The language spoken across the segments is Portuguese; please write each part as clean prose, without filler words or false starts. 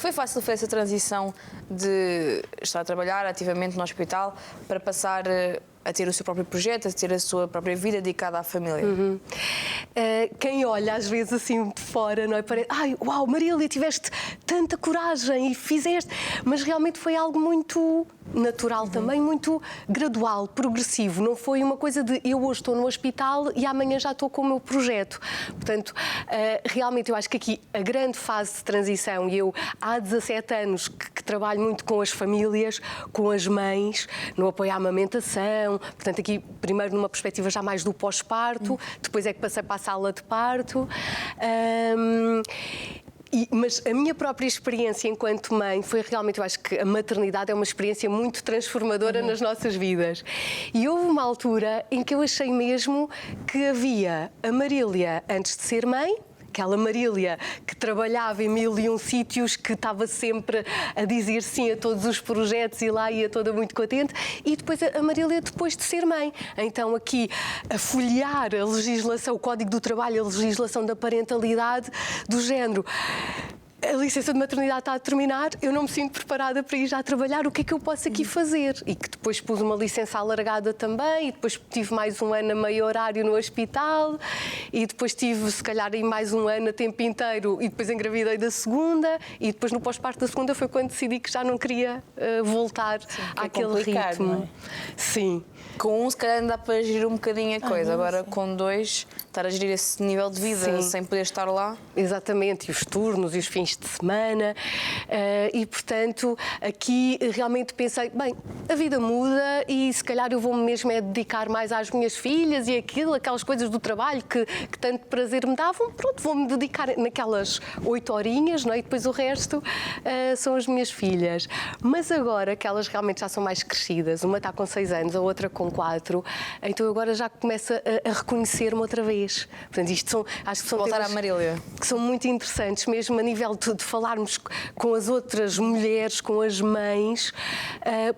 foi fácil fazer essa transição de estar a trabalhar ativamente no hospital para passar a ter o seu próprio projeto, a ter a sua própria vida dedicada à família? Quem olha às vezes assim de fora, não é? Parece, ai, uau, Marília, tiveste tanta coragem e fizeste, mas realmente foi algo muito natural também, muito gradual, progressivo. Não foi uma coisa de eu hoje estou no hospital e amanhã já estou com o meu projeto. Portanto, realmente eu acho que aqui a grande fase de transição, e eu há 17 anos que trabalho muito com as famílias, com as mães, no apoio à amamentação, portanto aqui primeiro numa perspectiva já mais do pós-parto, depois é que passei para a sala de parto. Mas a minha própria experiência enquanto mãe foi realmente, eu acho que a maternidade é uma experiência muito transformadora nas nossas vidas. E houve uma altura em que eu achei mesmo que havia a Marília antes de ser mãe, aquela Marília que trabalhava em 1001 sítios, que estava sempre a dizer sim a todos os projetos e lá ia toda muito contente, e depois a Marília depois de ser mãe. Então aqui a folhear a legislação, o Código do Trabalho, a legislação da parentalidade, do género. A licença de maternidade está a terminar, eu não me sinto preparada para ir já trabalhar, o que é que eu posso aqui fazer? E que depois pus uma licença alargada também, e depois tive mais um ano a meio horário no hospital, e depois tive, se calhar, aí mais um ano a tempo inteiro, e depois engravidei da segunda, e depois no pós-parto da segunda foi quando decidi que já não queria voltar àquele ritmo. Não é? Sim. Com um, se calhar, dá para gerir um bocadinho a coisa. Agora, com dois, estar a gerir esse nível de vida sem poder estar lá. Exatamente, e os turnos e os fins de semana. E, portanto, aqui realmente pensei, bem, a vida muda e se calhar eu vou-me mesmo dedicar mais às minhas filhas e aquelas coisas do trabalho que tanto prazer me davam. Pronto, vou-me dedicar naquelas 8 horinhas, não é? E depois o resto são as minhas filhas. Mas agora que elas realmente já são mais crescidas, uma está com 6 anos, a outra com 4, então agora já começo a reconhecer-me outra vez. Portanto, isto acho que são voltar temas à Marília, que são muito interessantes, mesmo a nível de falarmos com as outras mulheres, com as mães,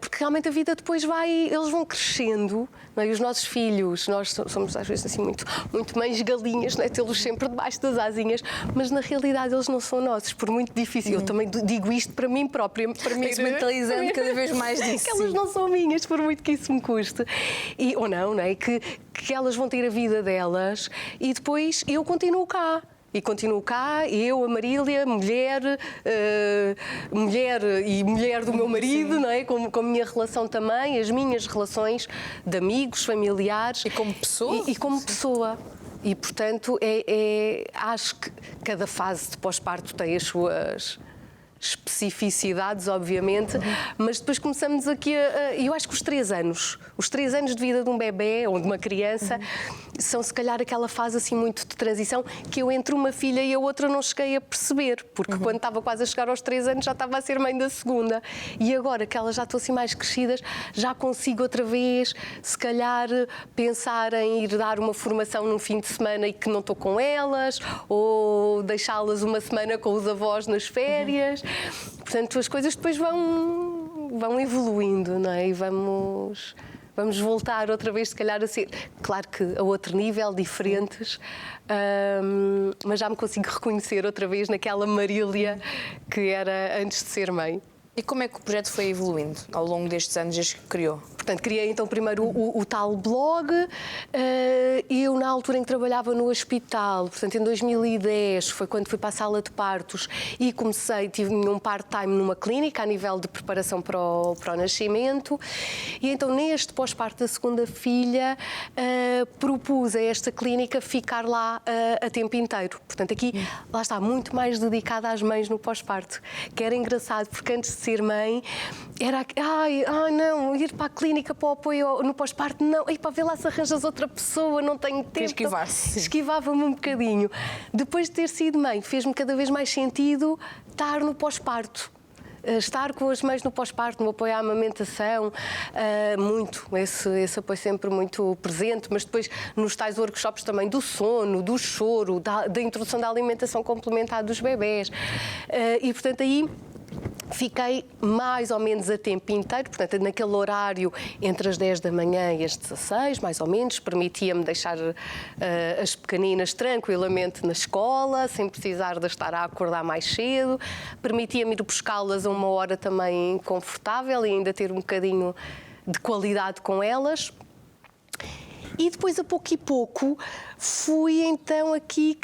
porque realmente a vida depois eles vão crescendo, não é? E os nossos filhos, nós somos às vezes assim muito mães galinhas, não é? Tê-los sempre debaixo das asinhas, mas na realidade eles não são nossos, por muito difícil. Eu também digo isto para mim própria, para mim, mentalizando cada vez mais disso. Que elas não são minhas, por muito que isso me custe. Ou não é? Que elas vão ter a vida delas e depois eu continuo cá. E continuo cá, eu, a Marília, mulher e mulher do meu marido, não é? Com a minha relação também, as minhas relações de amigos, familiares. E como pessoa? E como pessoa. E, portanto, acho que cada fase de pós-parto tem as suas especificidades, obviamente, mas depois começamos aqui eu acho que os 3 anos de vida de um bebê ou de uma criança são se calhar aquela fase assim muito de transição que eu entre uma filha e a outra não cheguei a perceber, porque quando estava quase a chegar aos 3 anos já estava a ser mãe da segunda, e agora que elas já estão assim mais crescidas, já consigo outra vez se calhar pensar em ir dar uma formação num fim de semana e que não estou com elas, ou deixá-las uma semana com os avós nas férias. Portanto, as coisas depois vão evoluindo, não é? E vamos voltar outra vez, se calhar, a ser, claro que a outro nível, diferentes, mas já me consigo reconhecer outra vez naquela Marília que era antes de ser mãe. E como é que o projeto foi evoluindo ao longo destes anos desde que criou? Portanto, criei então primeiro o tal blog. Eu, na altura em que trabalhava no hospital, portanto, em 2010, foi quando fui para a sala de partos e tive um part-time numa clínica a nível de preparação para o nascimento. E então, neste pós-parto da segunda filha, propus a esta clínica ficar lá a tempo inteiro. Portanto, aqui, lá está, muito mais dedicada às mães no pós-parto. Que era engraçado, porque antes de ser mãe, era não, ir para a clínica para o apoio no pós-parto, não, e para ver lá se arranjas outra pessoa, não tenho tempo. Esquivar-se. Esquivava-me um bocadinho. Depois de ter sido mãe, fez-me cada vez mais sentido estar no pós-parto. Estar com as mães no pós-parto, no apoio à amamentação, muito, esse apoio sempre muito presente, mas depois nos tais workshops também do sono, do choro, da introdução da alimentação complementar dos bebés. E, portanto, aí fiquei mais ou menos a tempo inteiro, portanto, naquele horário entre as 10 da manhã e as 16, mais ou menos, permitia-me deixar as pequeninas tranquilamente na escola, sem precisar de estar a acordar mais cedo, permitia-me ir buscá-las a uma hora também confortável e ainda ter um bocadinho de qualidade com elas. E depois, a pouco e pouco, fui então aqui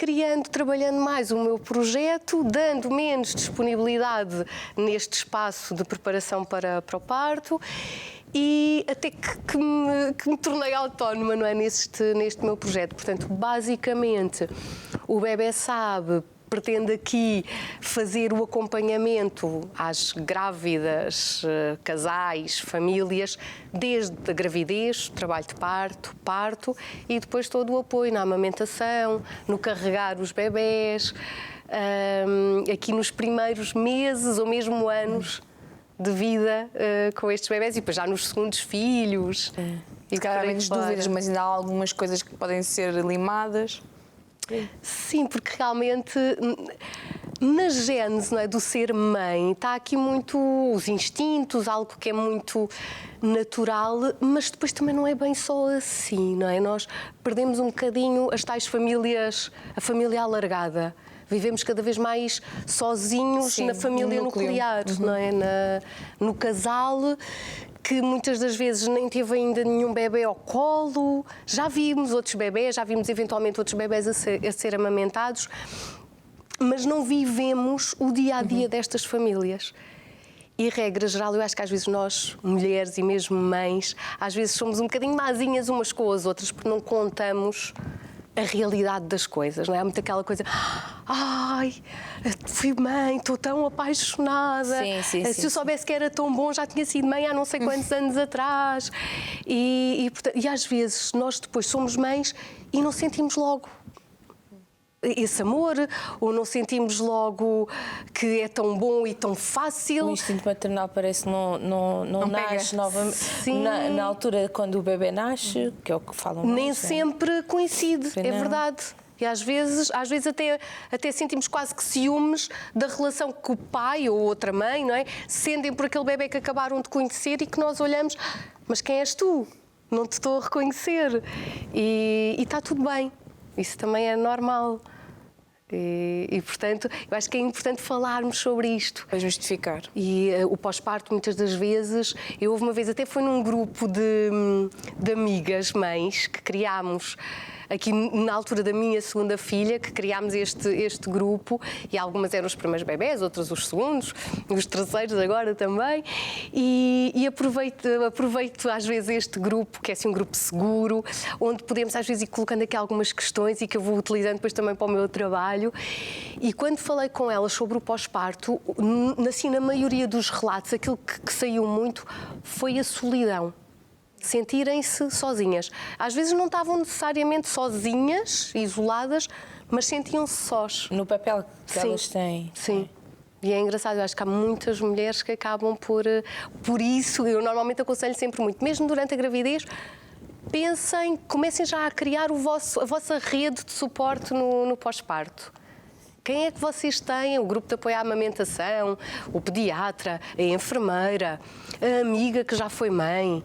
trabalhando mais o meu projeto, dando menos disponibilidade neste espaço de preparação para o parto e até que me tornei autónoma, não é, neste meu projeto. Portanto, basicamente, o Bebé Sabe pretende aqui fazer o acompanhamento às grávidas, casais, famílias, desde a gravidez, trabalho de parto e depois todo o apoio na amamentação, no carregar os bebés, aqui nos primeiros meses ou mesmo anos de vida com estes bebés e depois já nos segundos filhos. E há menos dúvidas, mas ainda há algumas coisas que podem ser limadas. Sim, porque realmente na gênese, não é, do ser mãe está aqui muito os instintos, algo que é muito natural, mas depois também não é bem só assim, não é? Nós perdemos um bocadinho as tais famílias, a família alargada. Vivemos cada vez mais sozinhos. Sim, na família nuclear, não é? No casal, que muitas das vezes nem teve ainda nenhum bebê ao colo. Já vimos outros bebés, já vimos eventualmente outros bebés a ser amamentados, mas não vivemos o dia-a-dia destas famílias. E, regra geral, eu acho que às vezes nós, mulheres e mesmo mães, às vezes somos um bocadinho mazinhas umas com as outras porque não contamos a realidade das coisas, não é? Há muito aquela coisa, ai, fui mãe, estou tão apaixonada. Se eu soubesse que era tão bom, já tinha sido mãe há não sei quantos anos atrás. E às vezes nós depois somos mães e não sentimos logo esse amor, ou não sentimos logo que é tão bom e tão fácil. O instinto maternal parece que não nasce novamente. Na altura, quando o bebê nasce, que é o que falam mais. Nem sempre coincide, é verdade. E às vezes até sentimos quase que ciúmes da relação que o pai ou outra mãe, não é, sentem por aquele bebê que acabaram de conhecer e que nós olhamos, mas quem és tu? Não te estou a reconhecer. E está tudo bem. Isso também é normal. E, portanto, eu acho que é importante falarmos sobre isto. Para justificar. E o pós-parto, muitas das vezes, houve uma vez, até foi num grupo de amigas, mães, que criámos, aqui na altura da minha segunda filha, que criámos este grupo, e algumas eram os primeiros bebés, outras os segundos, os terceiros agora também, e aproveito às vezes este grupo, que é assim um grupo seguro, onde podemos às vezes ir colocando aqui algumas questões e que eu vou utilizando depois também para o meu trabalho. E quando falei com elas sobre o pós-parto, assim, na maioria dos relatos, aquilo que saiu muito foi a solidão. Sentirem-se sozinhas. Às vezes não estavam necessariamente sozinhas, isoladas, mas sentiam-se sós. No papel que elas têm. Sim. E é engraçado, eu acho que há muitas mulheres que acabam por isso, eu normalmente aconselho sempre muito, mesmo durante a gravidez, pensem, comecem já a criar a vossa rede de suporte no pós-parto. Quem é que vocês têm? O grupo de apoio à amamentação, o pediatra, a enfermeira, a amiga que já foi mãe.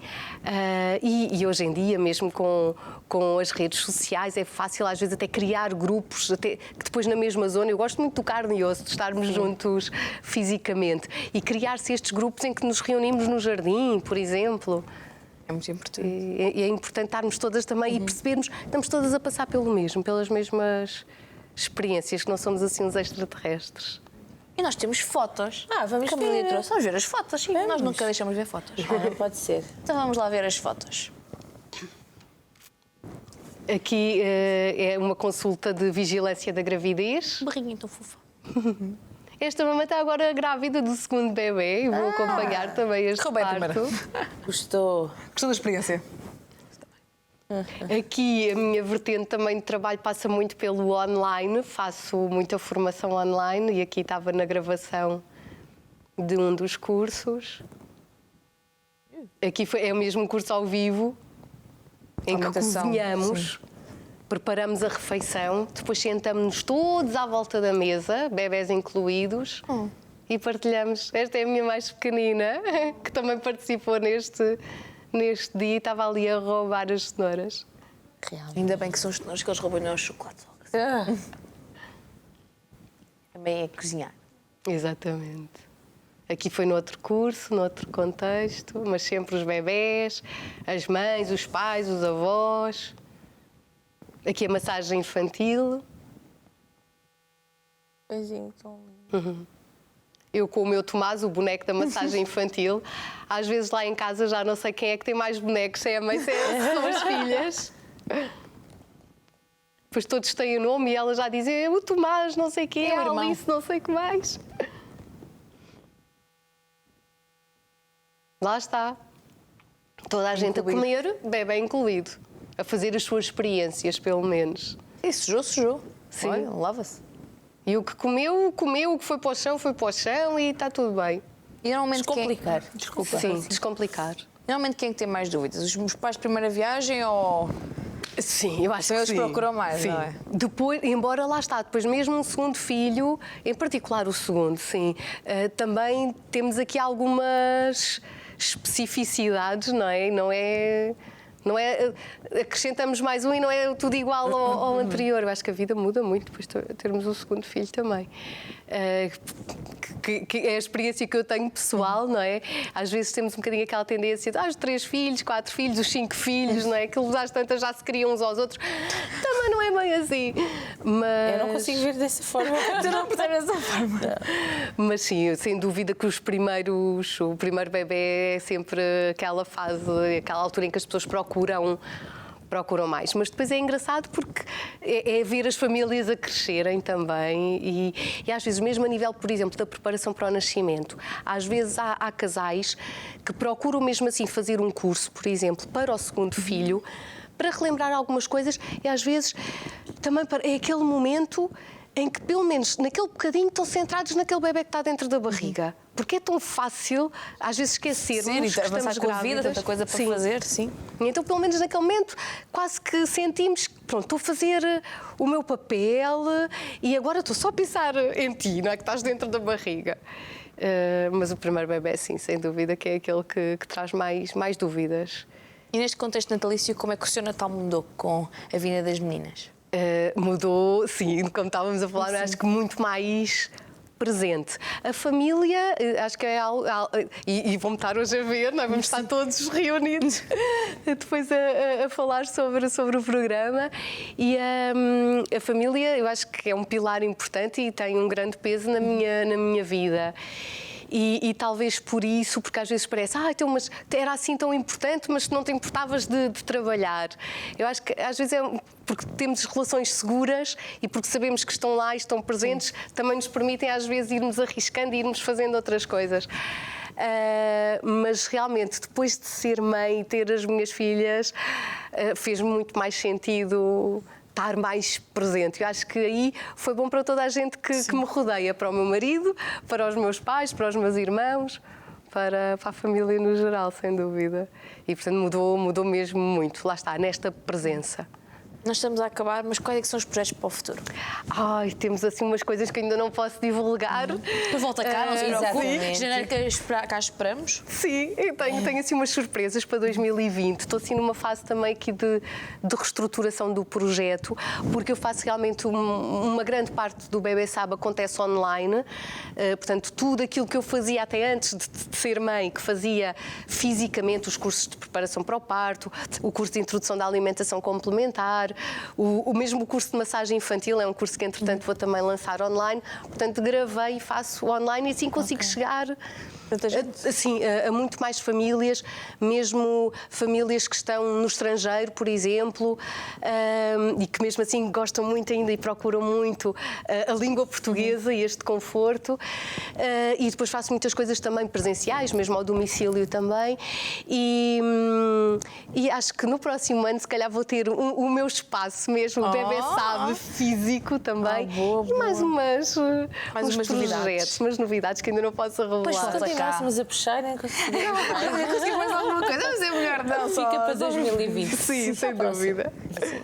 E hoje em dia, mesmo com as redes sociais, é fácil às vezes até criar grupos, até que depois na mesma zona. Eu gosto muito do carne e osso, de estarmos juntos fisicamente. E criar-se estes grupos em que nos reunimos no jardim, por exemplo. É muito importante. E é importante estarmos todas também e percebermos que estamos todas a passar pelo mesmo, pelas mesmas experiências, que não somos assim uns extraterrestres. E nós temos fotos. Vamos ver. Vamos ver as fotos, sim. Nós nunca deixamos ver fotos. Pode ser. Então vamos lá ver as fotos. Aqui é uma consulta de vigilância da gravidez. Barriguinha tão fofa. Esta mamãe está agora grávida do segundo bebê e vou acompanhar também este parto. Gostou da experiência? Aqui a minha vertente também de trabalho passa muito pelo online, faço muita formação online e aqui estava na gravação de um dos cursos. Aqui é o mesmo curso ao vivo, em que cozinhamos, preparamos a refeição, depois sentamos-nos todos à volta da mesa, bebés incluídos, e partilhamos. Esta é a minha mais pequenina, que também participou neste dia e estava ali a roubar as cenouras. Realmente. Ainda bem que são os cenouras que eles roubam os chocolates. Também é cozinhar. Exatamente. Aqui foi noutro curso, noutro contexto, mas sempre os bebés, as mães, os pais, os avós. Aqui a massagem infantil. Beijinho tão lindo. Eu com o meu Tomás, o boneco da massagem infantil, às vezes lá em casa já não sei quem é que tem mais bonecos, se é a mãe, se são as filhas. Depois todos têm o nome e ela já dizem o Tomás, não sei quem, É o a irmão. Alice, não sei o que mais. Lá está. Toda a gente a comer, bebê incluído. A fazer as suas experiências, pelo menos. E sujou. Sim. Olha, lava-se. E o que comeu, comeu. O que foi para o chão e está tudo bem. E normalmente Descomplicar. Desculpa. Sim, descomplicar. Normalmente quem é que tem mais dúvidas? Os meus pais de primeira viagem ou... Sim, eu acho São que eles sim. que procuram mais, Sim. não é? Depois, embora lá está, depois mesmo um segundo filho, em particular o segundo, sim, também temos aqui algumas especificidades, não é? Não é acrescentamos mais um e não é tudo igual ao anterior. Eu acho que a vida muda muito depois de termos um segundo filho também. Que é a experiência que eu tenho pessoal, não é? Às vezes temos um bocadinho aquela tendência de os 3 filhos, 4 filhos, os 5 filhos, não é? Aqueles às tantas já se criam uns aos outros. Também não é bem assim. Mas... Eu não consigo ver dessa forma. Tu não percebes dessa forma. Mas sim, sem dúvida que o primeiro bebê é sempre aquela fase, aquela altura em que as pessoas procuram mais. Mas depois é engraçado porque é ver as famílias a crescerem também e às vezes mesmo a nível, por exemplo, da preparação para o nascimento, às vezes há casais que procuram mesmo assim fazer um curso, por exemplo, para o segundo filho, para relembrar algumas coisas e às vezes também é aquele momento em que, pelo menos naquele bocadinho, estão centrados naquele bebê que está dentro da barriga. Porque é tão fácil, às vezes, esquecermos que estamos com a vida, grávidas. tanta coisa para fazer, sim. Então, pelo menos naquele momento, quase que sentimos que, pronto, estou a fazer o meu papel e agora estou só a pensar em ti, não é? Que estás dentro da barriga. Mas o primeiro bebê, sim, sem dúvida, que é aquele que traz mais dúvidas. E neste contexto natalício, como é que o seu Natal mudou com a vinda das meninas? Mudou, sim, como estávamos a falar, acho que muito mais presente. A família, acho que é algo. E vamos estar hoje a ver, não é? Vamos estar todos reunidos depois a falar sobre o programa. E a família, eu acho que é um pilar importante e tem um grande peso na minha vida. E talvez por isso, porque às vezes parece, então, mas era assim tão importante, mas não te importavas de trabalhar. Eu acho que às vezes é porque temos relações seguras e porque sabemos que estão lá e estão presentes, também nos permitem às vezes irmos arriscando e irmos fazendo outras coisas. Mas realmente, depois de ser mãe e ter as minhas filhas, fez muito mais sentido estar mais presente. Eu acho que aí foi bom para toda a gente que me rodeia, para o meu marido, para os meus pais, para os meus irmãos, para a família no geral, sem dúvida. E, portanto, mudou mesmo muito. Lá está, nesta presença. Nós estamos a acabar, mas quais é que são os projetos para o futuro? Temos assim umas coisas que ainda não posso divulgar. Tu volta cá, não se preocupe. exatamente. Janeiro cá esperamos. Sim, eu tenho assim umas surpresas para 2020. Estou assim numa fase também aqui de reestruturação do projeto, porque eu faço realmente uma grande parte do Bebê Sabe acontece online. Portanto, tudo aquilo que eu fazia até antes de ser mãe, que fazia fisicamente os cursos de preparação para o parto, o curso de introdução da alimentação complementar, o mesmo curso de massagem infantil, é um curso que entretanto vou também lançar online, portanto gravei e faço online e assim consigo chegar a muito mais famílias, mesmo famílias que estão no estrangeiro, por exemplo, e que mesmo assim gostam muito ainda e procuram muito a língua portuguesa e este conforto. E depois faço muitas coisas também presenciais, mesmo ao domicílio também. E acho que no próximo ano, se calhar, vou ter o meu espaço mesmo, o Bebê Sabe, físico também. Boa. E mais umas umas projetos, umas novidades que ainda não posso revelar. Pois, se continuássemos a puxar, não conseguimos. Eu consegui mais alguma coisa, mas é melhor não. Fica para 2020. Sim, sem dúvida. Sim.